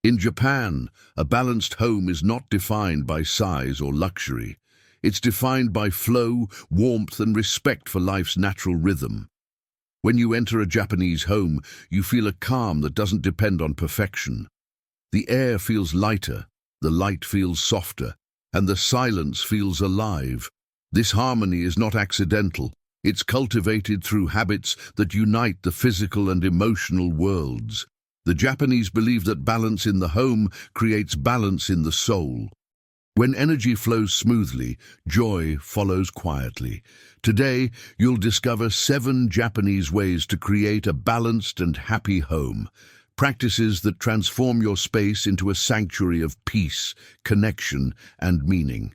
In Japan, a balanced home is not defined by size or luxury. It's defined by flow, warmth, and respect for life's natural rhythm. When you enter a Japanese home, you feel a calm that doesn't depend on perfection. The air feels lighter, the light feels softer, and the silence feels alive. This harmony is not accidental. It's cultivated through habits that unite the physical and emotional worlds. The Japanese believe that balance in the home creates balance in the soul. When energy flows smoothly, joy follows quietly. Today, you'll discover 7 Japanese ways to create a balanced and happy home. Practices that transform your space into a sanctuary of peace, connection, and meaning.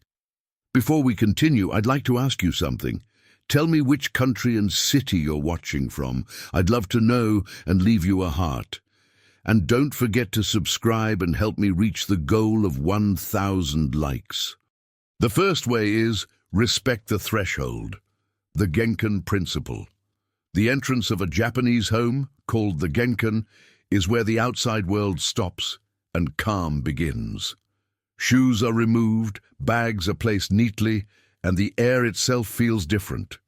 Before we continue, I'd like to ask you something. Tell me which country and city you're watching from. I'd love to know and leave you a heart. And don't forget to subscribe and help me reach the goal of 1,000 likes. The first way is respect the threshold. The Genkan principle. The entrance of a Japanese home, called the Genkan, is where the outside world stops and calm begins. Shoes are removed, bags are placed neatly, and the air itself feels different.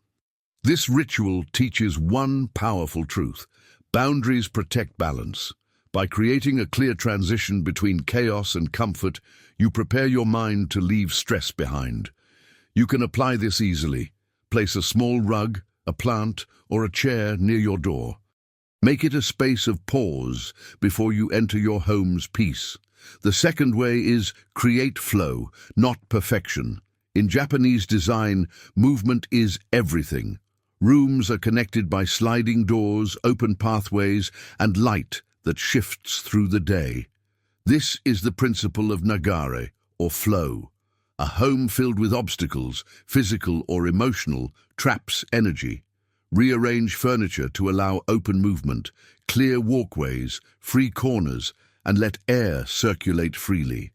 This ritual teaches one powerful truth. Boundaries protect balance. By creating a clear transition between chaos and comfort, you prepare your mind to leave stress behind. You can apply this easily. Place a small rug, a plant, or a chair near your door. Make it a space of pause before you enter your home's peace. The second way is create flow, not perfection. In Japanese design, movement is everything. Rooms are connected by sliding doors, open pathways, and light that shifts through the day. This is the principle of nagare, or flow. A home filled with obstacles, physical or emotional, traps energy. Rearrange furniture to allow open movement, clear walkways, free corners, and let air circulate freely.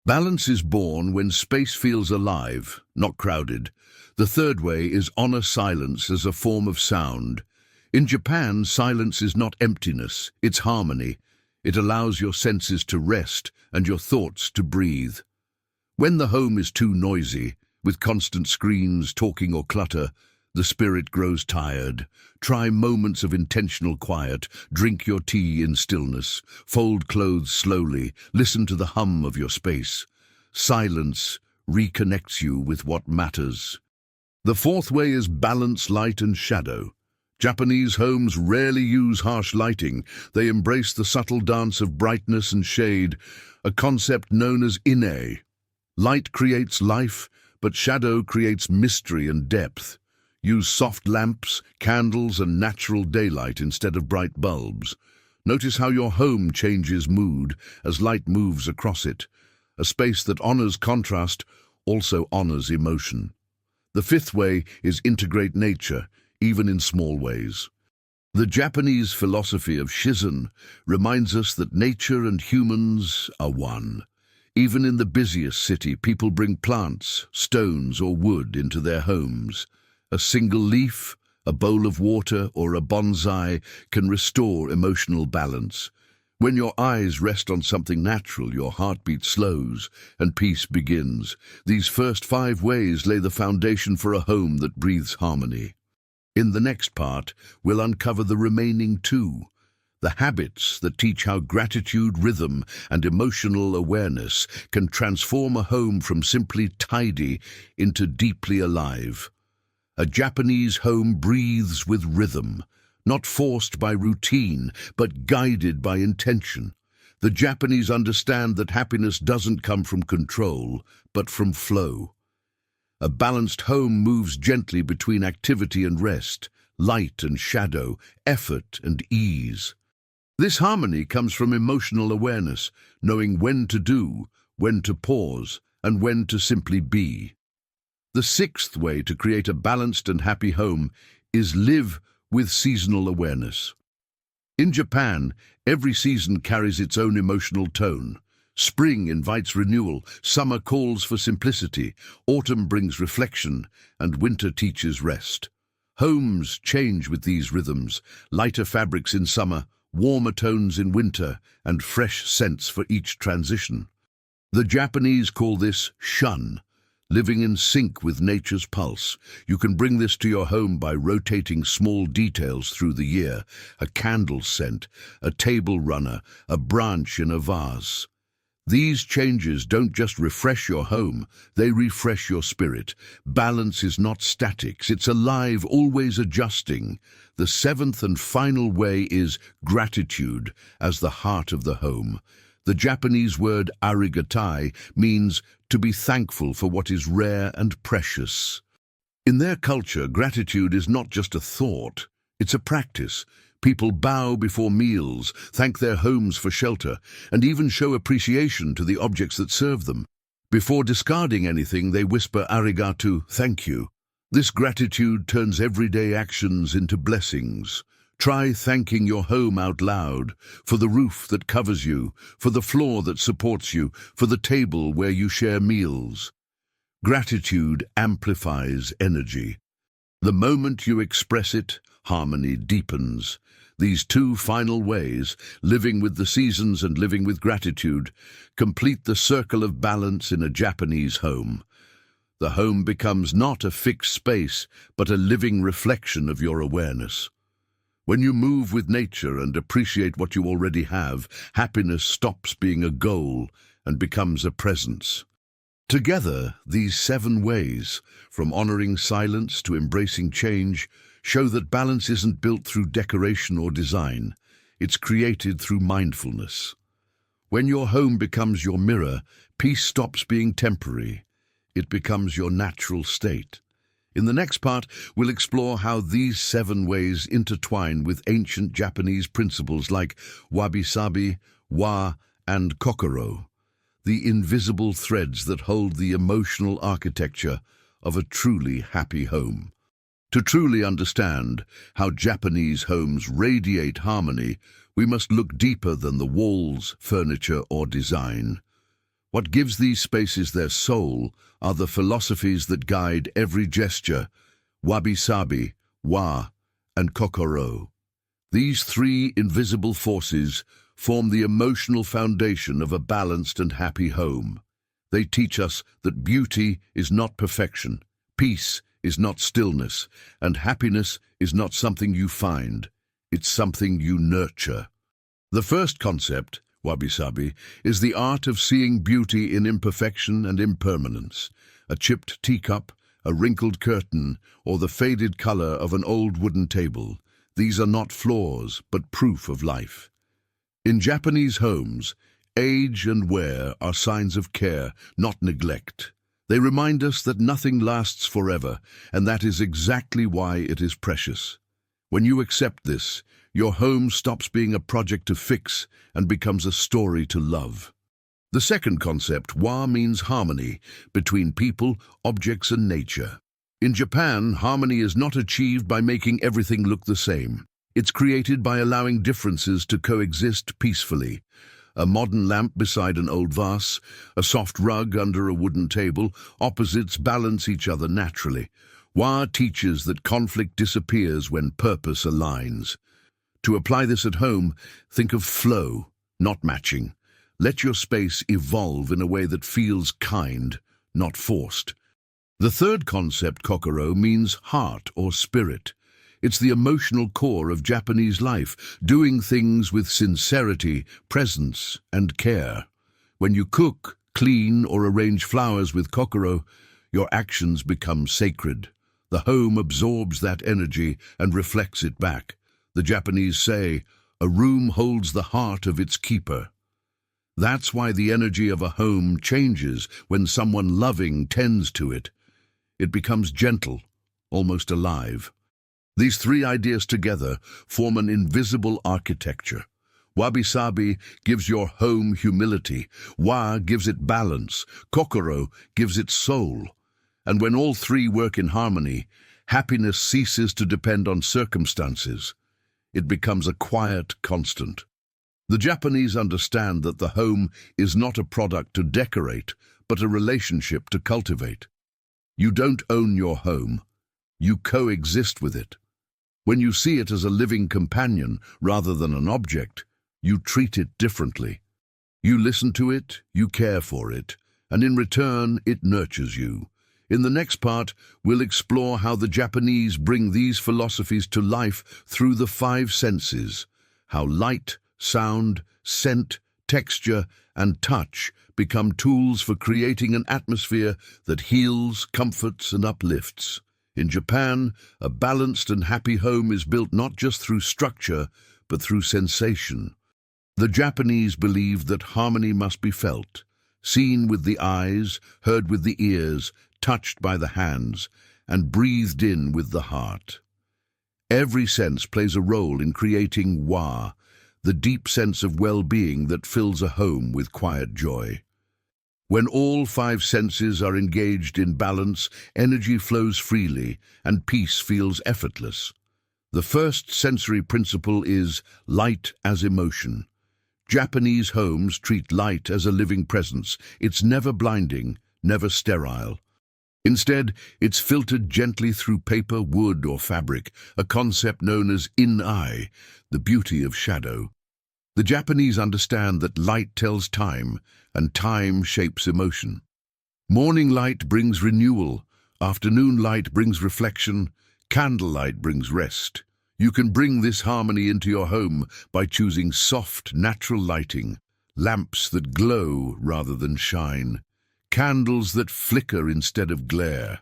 Balance is born when space feels alive, not crowded. The third way is honor silence as a form of sound. In Japan, silence is not emptiness, it's harmony. It allows your senses to rest and your thoughts to breathe. When the home is too noisy, with constant screens, talking or clutter, the spirit grows tired. Try moments of intentional quiet, drink your tea in stillness, fold clothes slowly, listen to the hum of your space. Silence reconnects you with what matters. The fourth way is balance light and shadow. Japanese homes rarely use harsh lighting. They embrace the subtle dance of brightness and shade, a concept known as ine. Light creates life, but shadow creates mystery and depth. Use soft lamps, candles, and natural daylight instead of bright bulbs. Notice how your home changes mood as light moves across it. A space that honors contrast also honors emotion. The fifth way is integrate nature, even in small ways. The Japanese philosophy of Shizen reminds us that nature and humans are one. Even in the busiest city, people bring plants, stones, or wood into their homes. A single leaf, a bowl of water, or a bonsai can restore emotional balance. When your eyes rest on something natural, your heartbeat slows and peace begins. These first 5 ways lay the foundation for a home that breathes harmony. In the next part, we'll uncover the remaining 2, the habits that teach how gratitude, rhythm, and emotional awareness can transform a home from simply tidy into deeply alive. A Japanese home breathes with rhythm, not forced by routine, but guided by intention. The Japanese understand that happiness doesn't come from control, but from flow. A balanced home moves gently between activity and rest, light and shadow, effort and ease. This harmony comes from emotional awareness, knowing when to do, when to pause, and when to simply be. The 6th way to create a balanced and happy home is live with seasonal awareness. In Japan, every season carries its own emotional tone. Spring invites renewal, summer calls for simplicity, autumn brings reflection, and winter teaches rest. Homes change with these rhythms, lighter fabrics in summer, warmer tones in winter, and fresh scents for each transition. The Japanese call this shun, living in sync with nature's pulse. You can bring this to your home by rotating small details through the year: a candle scent, a table runner, a branch in a vase. These changes don't just refresh your home, they refresh your spirit. Balance is not static, it's alive, always adjusting. The seventh and final way is gratitude as the heart of the home. The Japanese word arigatai means to be thankful for what is rare and precious. In their culture, gratitude is not just a thought, it's a practice. People bow before meals, thank their homes for shelter, and even show appreciation to the objects that serve them. Before discarding anything, they whisper arigato, thank you. This gratitude turns everyday actions into blessings. Try thanking your home out loud, for the roof that covers you, for the floor that supports you, for the table where you share meals. Gratitude amplifies energy. The moment you express it, harmony deepens. These two final ways, living with the seasons and living with gratitude, complete the circle of balance in a Japanese home. The home becomes not a fixed space, but a living reflection of your awareness. When you move with nature and appreciate what you already have, happiness stops being a goal and becomes a presence. Together, these 7 ways, from honoring silence to embracing change, show that balance isn't built through decoration or design, it's created through mindfulness. When your home becomes your mirror, peace stops being temporary. It becomes your natural state. In the next part, we'll explore how these 7 ways intertwine with ancient Japanese principles like wabi-sabi, wa, and kokoro, the invisible threads that hold the emotional architecture of a truly happy home. To truly understand how Japanese homes radiate harmony, we must look deeper than the walls, furniture, or design. What gives these spaces their soul are the philosophies that guide every gesture: wabi-sabi, wa, and kokoro. These 3 invisible forces form the emotional foundation of a balanced and happy home. They teach us that beauty is not perfection, peace is not stillness, and happiness is not something you find, it's something you nurture. The first concept, wabi-sabi, is the art of seeing beauty in imperfection and impermanence. A chipped teacup, a wrinkled curtain, or the faded color of an old wooden table. These are not flaws, but proof of life. In Japanese homes, age and wear are signs of care, not neglect. They remind us that nothing lasts forever, and that is exactly why it is precious. When you accept this, your home stops being a project to fix and becomes a story to love. The second concept, wa, means harmony between people, objects, and nature. In Japan, harmony is not achieved by making everything look the same. It's created by allowing differences to coexist peacefully. A modern lamp beside an old vase, a soft rug under a wooden table, opposites balance each other naturally. Wa teaches that conflict disappears when purpose aligns. To apply this at home, think of flow, not matching. Let your space evolve in a way that feels kind, not forced. The third concept, kokoro, means heart or spirit. It's the emotional core of Japanese life, doing things with sincerity, presence, and care. When you cook, clean, or arrange flowers with kokoro, your actions become sacred. The home absorbs that energy and reflects it back. The Japanese say, "A room holds the heart of its keeper." That's why the energy of a home changes when someone loving tends to it. It becomes gentle, almost alive. These 3 ideas together form an invisible architecture. Wabi-sabi gives your home humility, wa gives it balance, kokoro gives it soul. And when all 3 work in harmony, happiness ceases to depend on circumstances. It becomes a quiet constant. The Japanese understand that the home is not a product to decorate, but a relationship to cultivate. You don't own your home. You coexist with it. When you see it as a living companion rather than an object, you treat it differently. You listen to it, you care for it, and in return, it nurtures you. In the next part, we'll explore how the Japanese bring these philosophies to life through the five senses, how light, sound, scent, texture, and touch become tools for creating an atmosphere that heals, comforts, and uplifts. In Japan, a balanced and happy home is built not just through structure, but through sensation. The Japanese believed that harmony must be felt, seen with the eyes, heard with the ears, touched by the hands, and breathed in with the heart. Every sense plays a role in creating wa, the deep sense of well-being that fills a home with quiet joy. When all five senses are engaged in balance, energy flows freely and peace feels effortless. The first sensory principle is light as emotion. Japanese homes treat light as a living presence. It's never blinding, never sterile. Instead, it's filtered gently through paper, wood, or fabric, a concept known as in-eye, the beauty of shadow. The Japanese understand that light tells time, and time shapes emotion. Morning light brings renewal, afternoon light brings reflection, candlelight brings rest. You can bring this harmony into your home by choosing soft, natural lighting, lamps that glow rather than shine, candles that flicker instead of glare.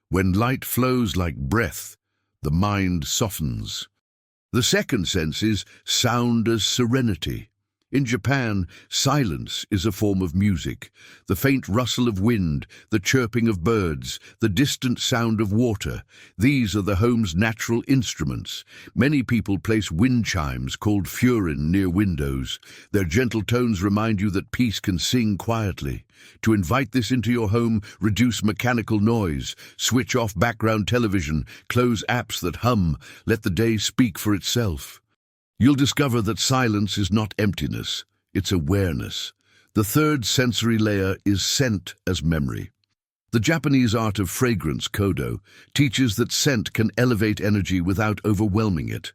When light flows like breath, the mind softens. The second sense is sound as serenity. In Japan, silence is a form of music. The faint rustle of wind, the chirping of birds, the distant sound of water. These are the home's natural instruments. Many people place wind chimes called furin near windows. Their gentle tones remind you that peace can sing quietly. To invite this into your home, reduce mechanical noise, switch off background television, close apps that hum, let the day speak for itself. You'll discover that silence is not emptiness, it's awareness. The third sensory layer is scent as memory. The Japanese art of fragrance, kodo, teaches that scent can elevate energy without overwhelming it.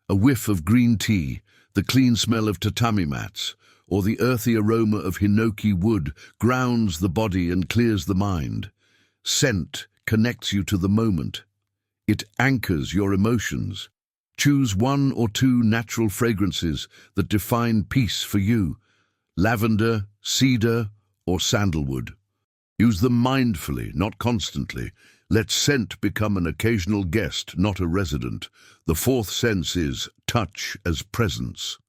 A whiff of green tea, the clean smell of tatami mats, or the earthy aroma of hinoki wood grounds the body and clears the mind. Scent connects you to the moment. It anchors your emotions. Choose one or two natural fragrances that define peace for you: lavender, cedar, or sandalwood. Use them mindfully, not constantly. Let scent become an occasional guest, not a resident. The fourth sense is touch as presence.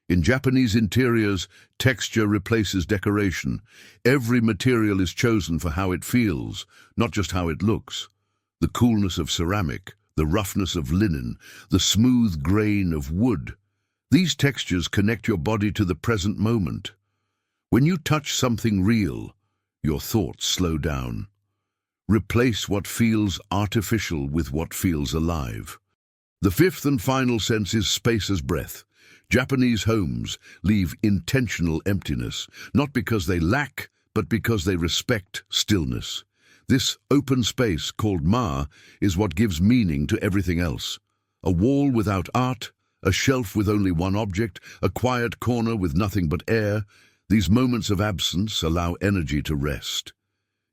In Japanese interiors, texture replaces decoration. Every material is chosen for how it feels, not just how it looks. The coolness of ceramic, the roughness of linen, the smooth grain of wood. These textures connect your body to the present moment. When you touch something real, your thoughts slow down. Replace what feels artificial with what feels alive. The fifth and final sense is space as breath. Japanese homes leave intentional emptiness, not because they lack, but because they respect stillness. This open space, called ma, is what gives meaning to everything else. A wall without art, a shelf with only one object, a quiet corner with nothing but air. These moments of absence allow energy to rest.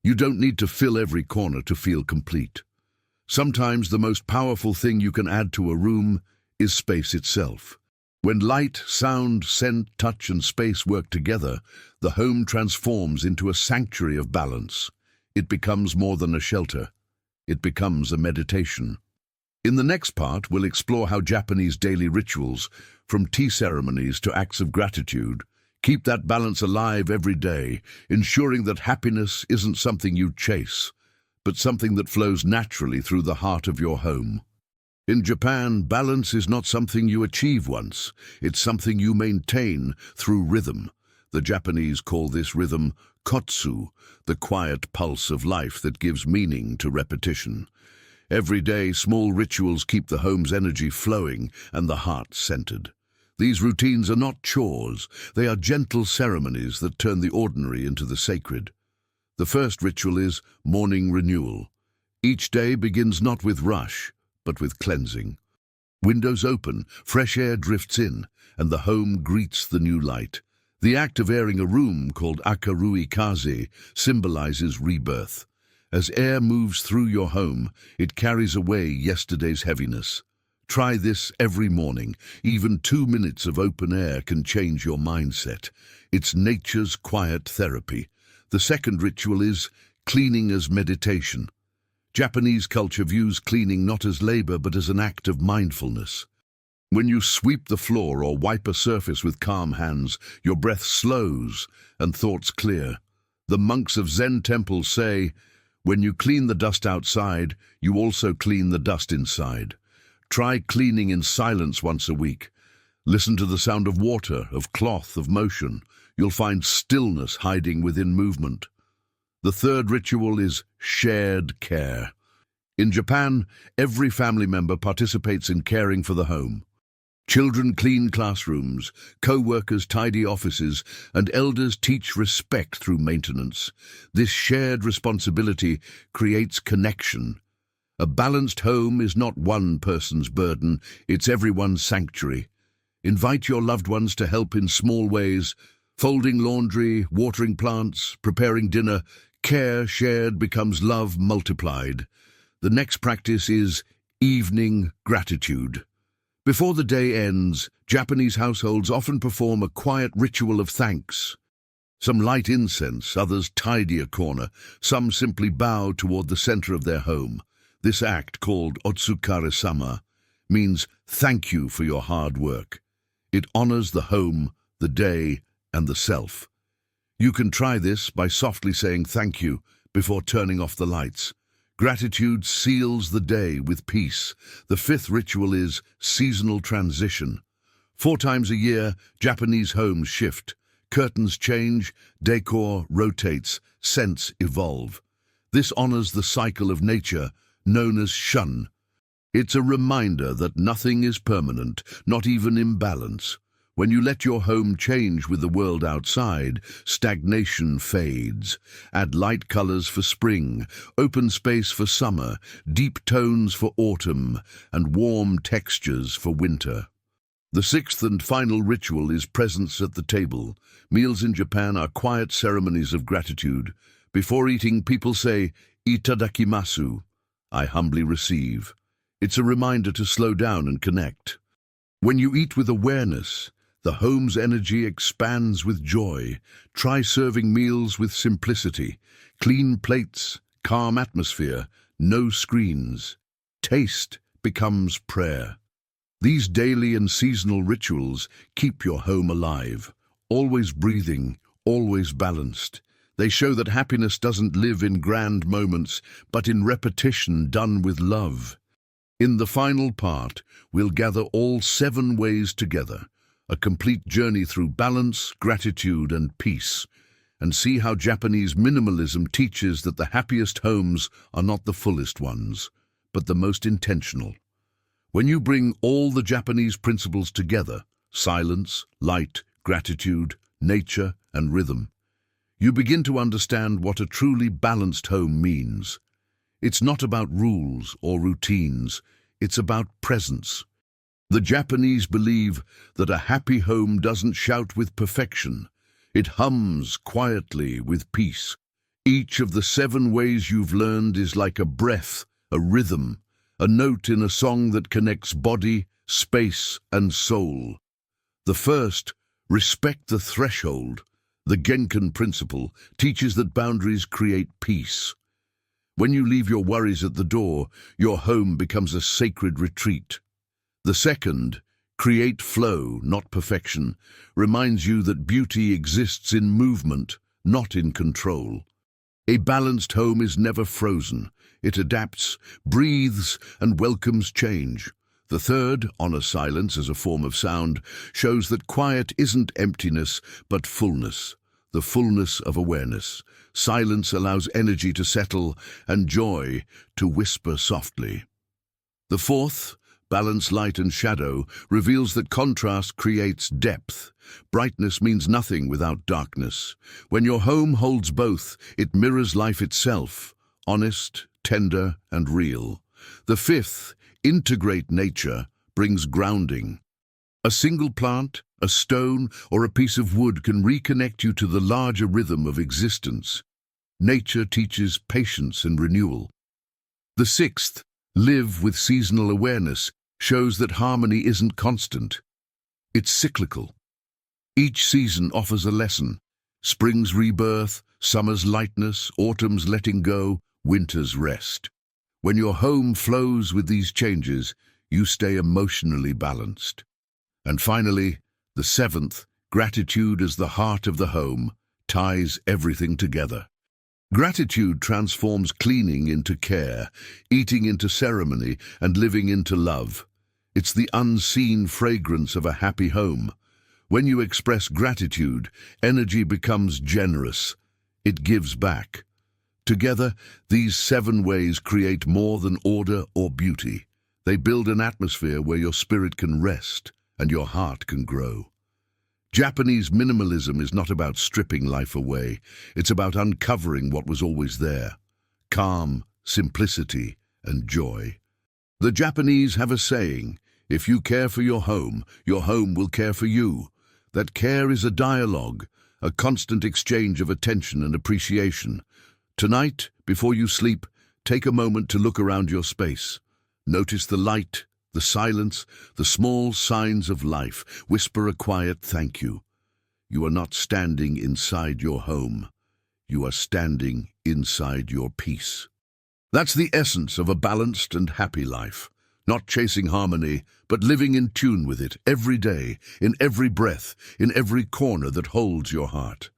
You don't need to fill every corner to feel complete. Sometimes the most powerful thing you can add to a room is space itself. When light, sound, scent, touch, and space work together, the home transforms into a sanctuary of balance. It becomes more than a shelter. It becomes a meditation. In the next part, we'll explore how Japanese daily rituals, from tea ceremonies to acts of gratitude, keep that balance alive every day, ensuring that happiness isn't something you chase, but something that flows naturally through the heart of your home. In Japan, balance is not something you achieve once. It's something you maintain through rhythm. The Japanese call this rhythm kotsu, the quiet pulse of life that gives meaning to repetition. Every day, small rituals keep the home's energy flowing and the heart centered. These routines are not chores, they are gentle ceremonies that turn the ordinary into the sacred. The first ritual is morning renewal. Each day begins not with rush, but with cleansing. Windows open, fresh air drifts in, and the home greets the new light. The act of airing a room, called akarui kaze, symbolizes rebirth. As air moves through your home, it carries away yesterday's heaviness. Try this every morning. Even 2 minutes of open air can change your mindset. It's nature's quiet therapy. The second ritual is cleaning as meditation. Japanese culture views cleaning not as labor but as an act of mindfulness. When you sweep the floor or wipe a surface with calm hands, your breath slows and thoughts clear. The monks of Zen temples say, when you clean the dust outside, you also clean the dust inside. Try cleaning in silence once a week. Listen to the sound of water, of cloth, of motion. You'll find stillness hiding within movement. The third ritual is shared care. In Japan, every family member participates in caring for the home. Children clean classrooms, co-workers tidy offices, and elders teach respect through maintenance. This shared responsibility creates connection. A balanced home is not one person's burden, it's everyone's sanctuary. Invite your loved ones to help in small ways, folding laundry, watering plants, preparing dinner. Care shared becomes love multiplied. The next practice is evening gratitude. Before the day ends, Japanese households often perform a quiet ritual of thanks. Some light incense, others tidy a corner, some simply bow toward the center of their home. This act, called otsukare-sama, means thank you for your hard work. It honors the home, the day, and the self. You can try this by softly saying thank you before turning off the lights. Gratitude seals the day with peace. The fifth ritual is seasonal transition. 4 times a year, Japanese homes shift. Curtains change, decor rotates, scents evolve. This honors the cycle of nature, known as shun. It's a reminder that nothing is permanent, not even imbalance. When you let your home change with the world outside, stagnation fades. Add light colors for spring, open space for summer, deep tones for autumn, and warm textures for winter. The sixth and final ritual is presence at the table. Meals in Japan are quiet ceremonies of gratitude. Before eating, people say, "Itadakimasu," I humbly receive. It's a reminder to slow down and connect. When you eat with awareness, the home's energy expands with joy. Try serving meals with simplicity. Clean plates, calm atmosphere, no screens. Taste becomes prayer. These daily and seasonal rituals keep your home alive, always breathing, always balanced. They show that happiness doesn't live in grand moments, but in repetition done with love. In the final part, we'll gather all 7 ways together, a complete journey through balance, gratitude, and peace, and see how Japanese minimalism teaches that the happiest homes are not the fullest ones, but the most intentional. When you bring all the Japanese principles together, silence, light, gratitude, nature, and rhythm, you begin to understand what a truly balanced home means. It's not about rules or routines, it's about presence. The Japanese believe that a happy home doesn't shout with perfection. It hums quietly with peace. Each of the 7 ways you've learned is like a breath, a rhythm, a note in a song that connects body, space, and soul. The first, respect the threshold. The Genkan principle teaches that boundaries create peace. When you leave your worries at the door, your home becomes a sacred retreat. The second, create flow, not perfection, reminds you that beauty exists in movement, not in control. A balanced home is never frozen. It adapts, breathes, and welcomes change. The third, honor silence as a form of sound, shows that quiet isn't emptiness, but fullness, the fullness of awareness. Silence allows energy to settle and joy to whisper softly. The fourth, balance light and shadow, reveals that contrast creates depth. Brightness means nothing without darkness. When your home holds both, it mirrors life itself, honest, tender, and real. The fifth, integrate nature, brings grounding. A single plant, a stone, or a piece of wood can reconnect you to the larger rhythm of existence. Nature teaches patience and renewal. The sixth, live with seasonal awareness, shows that harmony isn't constant. It's cyclical. Each season offers a lesson. Spring's rebirth, summer's lightness, autumn's letting go, winter's rest. When your home flows with these changes, you stay emotionally balanced. And finally, the seventh, gratitude as the heart of the home, ties everything together. Gratitude transforms cleaning into care, eating into ceremony, and living into love. It's the unseen fragrance of a happy home. When you express gratitude, energy becomes generous. It gives back. Together, these 7 ways create more than order or beauty. They build an atmosphere where your spirit can rest and your heart can grow. Japanese minimalism is not about stripping life away. It's about uncovering what was always there. Calm, simplicity, and joy. The Japanese have a saying, if you care for your home will care for you. That care is a dialogue, a constant exchange of attention and appreciation. Tonight, before you sleep, take a moment to look around your space. Notice the light, the silence, the small signs of life. Whisper a quiet thank you. You are not standing inside your home. You are standing inside your peace. That's the essence of a balanced and happy life. Not chasing harmony, but living in tune with it every day, in every breath, in every corner that holds your heart.